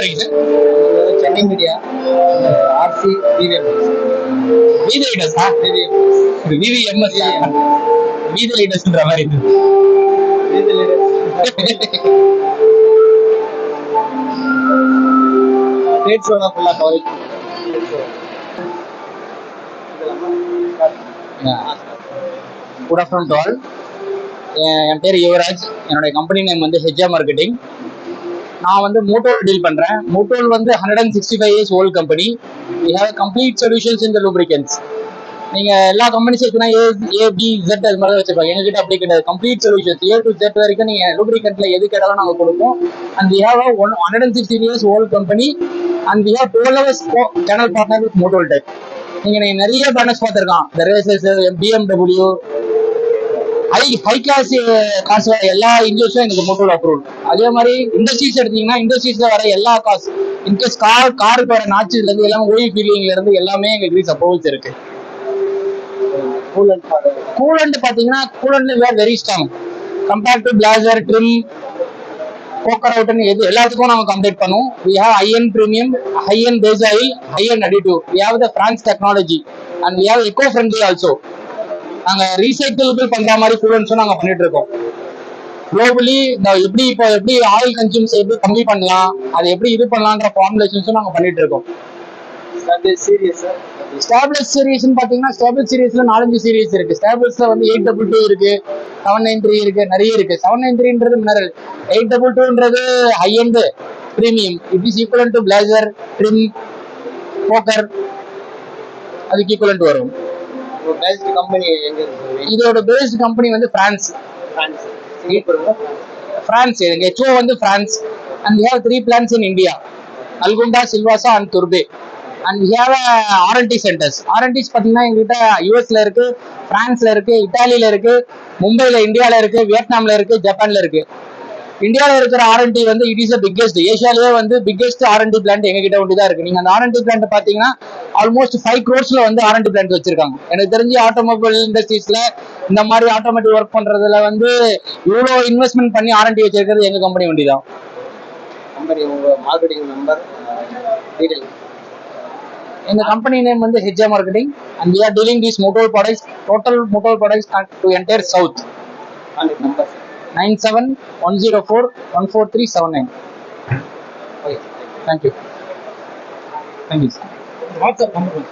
பண்றீங்க sir? Chennai media RC VVM வீதி ரைடர்ஸா? விவிஎம்எஸ் வீதி ரைடர்ஸ்ன்ற மாதிரி இது. ட்ரேட் ஷோ தான் ஃபுல்லாக coverage. Good afternoon to all. என் பேர் யுவராஜ். என்னுடைய கம்பெனி நேம் வந்து ஹெச்ஆர் மார்க்கெட்டிங். நான் வந்து மோட்டோல் டீல் பண்றேன். மோட்டோல் வந்து 165 years old company. We have complete solutions in the lubricants. நீங்க எல்லா கம்பெனிஸ் இருக்குன்னா A, B, Z அது மாதிரி வச்சிருப்பாங்க. எங்ககிட்ட அப்படி கிடையாது. Complete solutions A to Z வரைக்கும் நீங்க லூப்ரிகன்ட்ல எது கேட்டாலும் நாங்க கொடுப்போம். And we have 160 years old company and we have 12 hours channel partner with Motol tech. நீங்க நிறைய பேனர்ஸ் பார்த்திருக்கான். இந்த ரேசஸ், BMW, ஹை கிளாஸ் காசு வர எல்லா இன்ஜின்ஸும் எனக்கு மோட்டோல் அப்ரூவ். அதே மாதிரி இண்டஸ்ட்ரீஸ் எடுத்தீங்கன்னா இண்டஸ்ட்ரீஸ்ல வர எல்லா காசு இன்கேஸ் காருக்கு வர நாச்சுல இருந்து எல்லாமே ஓய் ஃபீலிங்ல இருந்து எல்லாமே எங்க கிரீஸ் அப்ரூவல்ஸ் இருக்கு. கூலண்ட் பாத்தீங்கன்னா கூலண்ட்ல we're very strong compared to Blaser, Trim, Quaker அவுட்னு எது எல்லாத்துக்கும் நாங்க கம்ப்ளீட் பண்ணுவோம். We have high-end premium, high-end base oil, high-end additive. We have the France technology and we have eco-friendly also. நாங்க recyclable பண்ற மாதிரி கூலண்ட்ஸும் நாங்க பண்ணிட்டு இருக்கோம். குளோபலி எப்படி ஆயில் கன்சியூம்ஸ் எப்படி கம்மி பண்ணலாம், அதை எப்படி இது பண்ணலான்ற ஃபார்முலேஷன்ஸும் நாங்க பண்ணிட்டு இருக்கோம். ஸ்டாப்லெஸ் சீரிஸ் பாத்தீங்கன்னா ஸ்டாப்லெஸ் சீரிஸ்ல 4-5 சீரிஸ் இருக்கு. ஸ்டாப்லெஸ்ல வந்து 822 இருக்கு, 793 இருக்கு, நிறைய இருக்கு. 793ன்றது மினரல், 822ன்றது high end premium. It is equivalent to Blaser, Trim, Quaker, அதுக்கு ஈக்குவலன்ட் வரும். இதோட பேஸ்ட் கம்பெனி வந்து பிரான்ஸ். எங்க HO வந்து France. And we have 3 plants in India, Nalgonda, Silvassa and Turbhe. And we have R&D centers. R&Ds பாத்தீங்கன்னா எங்ககிட்ட யூஎஸ்ல இருக்கு, பிரான்ஸ்ல இருக்கு, இட்டாலியில இருக்கு, மும்பைல, இந்தியால இருக்கு, வியட்நாம்ல இருக்கு, ஜப்பான்ல இருக்கு. இந்தியாவில இருக்கிற R&D வந்து இட் இஸ் பிக்கெஸ்ட், ஏஷியாலேயே வந்து பிக்கெஸ்ட் R&D பிளான்ட் எங்க கிட்ட ஒண்டிதான் இருக்கு. நீங்க அந்த R&D பிளான்ட் பாத்தீங்கன்னா ஆல்மோஸ்ட் 5 crores வந்து R&D பிளான்ட் வச்சிருக்காங்க. எனக்கு தெரிஞ்சு ஆட்டோமொபைல் இண்டஸ்ட்ரீஸ்ல இந்த மாதிரி ஆட்டோமேட்டிக் ஒர்க் பண்றதுல வந்து இவ்வளவு இன்வெஸ்ட்மெண்ட் பண்ணி R&D வச்சிருக்கிறது எங்க கம்பெனி ஒண்டிதான். Marketing number detail. எங்க கம்பெனி நேம் வந்து HR marketing and we are dealing these motor products, total motor products to entire south. 97-104-14379. Okay, thank you. WhatsApp number.